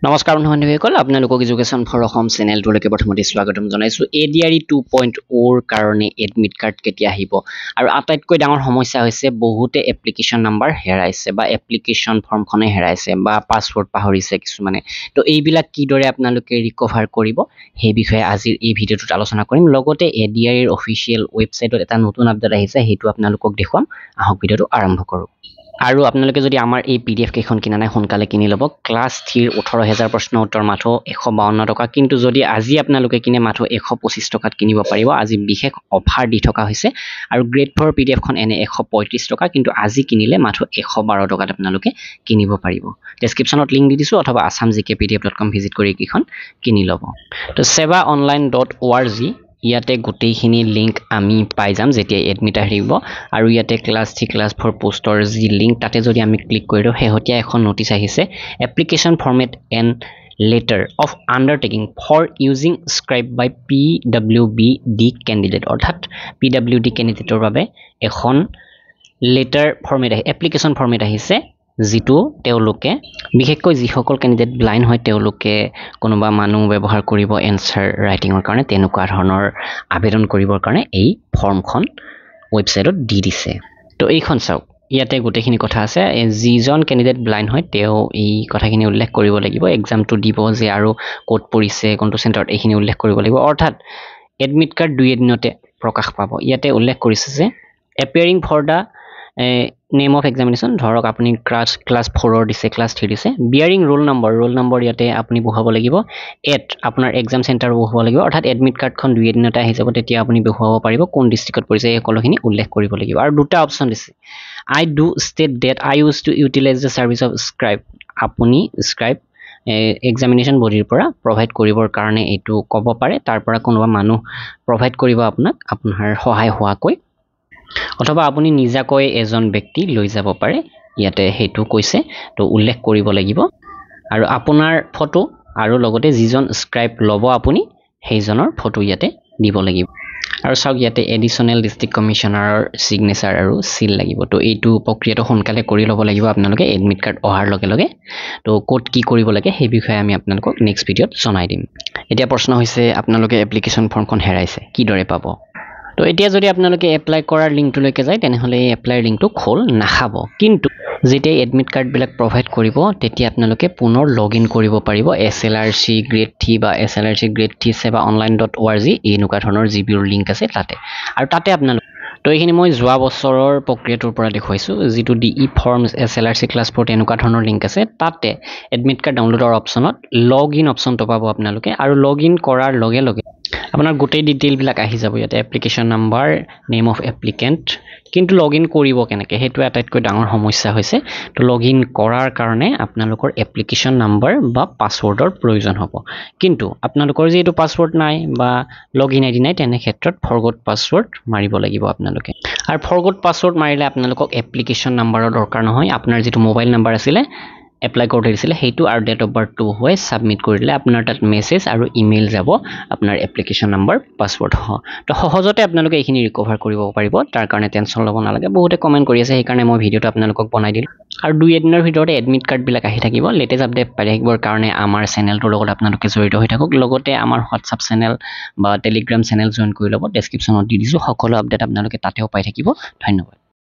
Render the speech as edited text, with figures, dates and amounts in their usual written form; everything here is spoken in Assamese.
নমস্কাৰ বন্ধুসকল আপোনালোকক এডুকেশ্যন ফৰ অসম চেনেলটোলৈকে প্ৰথমতে স্বাগতম জনাইছো এডিআৰই 2.0 ৰ কাৰণে এডমিট কাৰ্ড কেতিয়া আহিব আৰু আটাইতকৈ ডাঙৰ সমস্যা হৈছে বহুতে এপ্লিকেশন নাম্বাৰ হেৰাইছে বা এপ্লিকেশন ফৰ্মখনে হেৰাইছে বা পাছৱৰ্ড পাহৰিছে কিছুমানে তো এইবিলাক কিদৰে আপোনালোকে ৰিকভাৰ কৰিব সেই বিষয়ে আজিৰ এই ভিডিঅ'টোত আলোচনা কৰিম লগতে এডিআৰই ৰ অফিচিয়েল ৱেবছাইটত এটা নতুন আপডেট আহিছে সেইটো আপোনালোকক দেখুৱাম আহক ভিডিঅ'টো আৰম্ভ কৰোঁ আৰু আপোনালোকে যদি আমাৰ এই পিডিএফ কেইখন কিনা নাই সোনকালে কিনি ল'ব ক্লাছ 3 18000 প্ৰশ্ন উত্তৰ মাথো 152 টকা কিন্তু যদি আজি আপোনালোকে কিনে মাথো 125 টকাত কিনিব পাৰিব আজি বিশেষ অফাৰ দি থকা হৈছে আৰু গ্ৰেড 4 পিডিএফ খন এনে 135 টকা কিন্তু আজি কিনিলে মাথো 112 টকাত আপোনালোকে কিনিব পাৰিব ডেসক্ৰিপচনত লিংক দি দিছো অথবা assamgkpdf.com ভিজিট কৰি কিখন কিনি ল'ব তো sevaonline.org ইয়াতে গোটেইখিনি লিংক আমি পাই যাম যেতিয়া এডমিট আহিব আৰু ইয়াতে ক্লাছ 3 ক্লাছ 4 পোষ্টৰ যি লিংক তাতে যদি আমি ক্লিক কৰিলো হেহতিয়া এখন নোটিছ আহিছে application format and letter of undertaking for using scribe by PWBD candidate অৰ্থাৎ PWD candidate ৰ বাবে এখন letter format application format আহিছে যিটো তেওঁলোকে বিশেষকৈ যিসকল ক্যান্ডিডেট ব্লাইন্ড হয় তেওঁলোকে কোনোবা মানুহ ব্যৱহাৰ কৰিব এনসাৰ ৰাইটিংৰ কাৰণে তেনেকুৱা ধৰণৰ আবেদন কৰিবৰ কাৰণে এই ফৰ্মখন ৱেবছাইটত দি দিছে তো এইখন চাওক ইয়াতে গোটেইখিনি কথা আছে যিজন ক্যান্ডিডেট ব্লাইন্ড হয় তেওঁ এই কথাখিনি উল্লেখ কৰিব লাগিব এক্সামটো দিব যে আৰু কোড পৰিছে কোনটো চেণ্টাৰত এইখিনি উল্লেখ কৰিব লাগিব অৰ্থাৎ এডমিট কাৰ্ড দুই এদিনতে প্ৰকাশ পাব ইয়াতে উল্লেখ কৰিছে যে appearing for the name of examination ধৰক আপুনি ক্লাছ 4 ৰ দিছে ক্লাছ 3 দিছে bearing roll number ইয়াতে আপুনি বহাব লাগিব at আপোনাৰ এক্সাম চেণ্টাৰ বহাব লাগিব অৰ্থাৎ এডমিট কাৰ্ডখন দুই এদিনতে আহি যাব তেতিয়া আপুনি বহাব পাৰিব কোন ডিস্ট্ৰিক্টত পৰিছে এই সকলোখিনি উল্লেখ কৰিব লাগিব আৰু দুটা অপচন দিছে I do state that I used to utilize the service of scribe আপুনি scribe examination body পৰা provide কৰিবৰ কাৰণে এটো ক'ব পাৰে তাৰ পৰা কোনোবা মানুহ provide কৰিব আপোনাক আপোনাৰ সহায় হোৱাকৈ অথবা আপুনি নিজাকৈ এজন ব্যক্তি লৈ যাব পাৰে ইয়াতে হেতু কৈছে তো উল্লেখ কৰিব লাগিব আৰু আপোনাৰ ফটো আৰু লগতে যিজন স্ক্ৰাইব লব আপুনি সেইজনৰ ফটো ইয়াতে দিব লাগিব আৰু সব ইয়াতে এডিশনাল ডিস্ট্ৰিক্ট কমিশনাৰৰ সিগনেচাৰ আৰু সিল লাগিব তো এইটো প্ৰক্ৰিয়াটো সোনকালে কৰি ল'ব লাগিব আপোনালোকে এডমিট কাৰ্ড অহাৰ লগে লগে তো কোড কি কৰিব লাগে সেই বিষয়ে আমি আপোনালোকক নেক্সট ভিডিঅত জনাই দিম এতিয়া প্ৰশ্ন হৈছে আপোনালোকে এপ্লিকেশন ফৰ্মখন হেৰাইছে কি দৰে পাব তো এতিয়া যদি আপোনালোকে এপ্লাই কৰাৰ লিংকটোলৈকে যায় তেনেহলে এই এপ্লাই লিংকটো খোল নাখাব কিন্তু যেতিয়া এডমিট কাৰ্ড বিলাক প্ৰভাইড কৰিব তেতিয়া আপোনালোকে পুনৰ লগইন কৰিব পাৰিব SLRC গ্ৰেড 3 বা SLRC গ্ৰেড 3 sevaonline.org এনেকুৱা ধৰণৰ জিবিৰ লিংক আছে তাতে আৰু তাতে আপোনালোকে তো এইখিনি মই যোৱা বছৰৰ প্ৰক্ৰিয়াটোৰ পৰা দেখুৱাইছো যিটো DE ফৰ্মছ SLRC ক্লাছ 4 এনেকুৱা ধৰণৰ লিংক আছে তাতে এডমিট কাৰ্ড ডাউনলোডৰ অপচনত লগইন অপচনটো পাব আপোনালোকে আৰু লগইন কৰাৰ লগে লগে আপোনাৰ গোটেই ডিটেইল বিলাক আহি যাব ইয়াতে application number name of applicant কিন্তু লগইন কৰিব কেনেকে হেতু আটাইতকৈ ডাঙৰ সমস্যা হৈছে তো লগইন কৰাৰ কাৰণে আপোনালোকৰ এপ্লিকেশন নাম্বাৰ বা পাছৱৰ্ডৰ প্ৰয়োজন হ'ব কিন্তু আপোনালোকৰ যে এটো পাছৱৰ্ড নাই বা লগইন আইডি নাই তেনে ক্ষেত্ৰত ফৰগট পাছৱৰ্ড মাৰিব লাগিব আপোনালোকে আৰু ফৰগট পাছৱৰ্ড মাৰিলে আপোনালোকক এপ্লিকেশন নাম্বাৰৰ দৰকাৰ নহয় আপোনাৰ যেটো মোবাইল নাম্বাৰ আছিল এপ্লাই কৰি দিছিলে হেতু আৰু ডেট অফ বাৰ্থ টো হয় সাবমিট কৰিলে আপোনাৰ তাত মেছেজ আৰু ইমেইল যাব আপোনাৰ এপ্লিকেশন নাম্বাৰ পাছৱৰ্ড তো সহজতে আপোনালোকে এইখিনি ৰিকভাৰ কৰিব পাৰিব তাৰ কাৰণে টেনচন ল'ব নালাগে বহুতে কমেন্ট কৰি আছে সেই কাৰণে মই ভিডিওটো আপোনালোকক বনাই দিল আৰু দুই এদিনৰ ভিতৰতে এডমিট কাৰ্ড বিলাক আহি থাকিব লেটেষ্ট আপডেট পাই থাকিবৰ কাৰণে আমাৰ চেনেলটোৰ লগত আপোনালোকে জড়িত হৈ থাকক লগতে আমাৰ WhatsApp চেনেল বা Telegram চেনেল জয়েন কৰি ল'ব ডেসক্ৰিপচনত দি দিছো সকলো আপডেট আপোনালোকে তাতেও পাই থাকিব ধন্যবাদ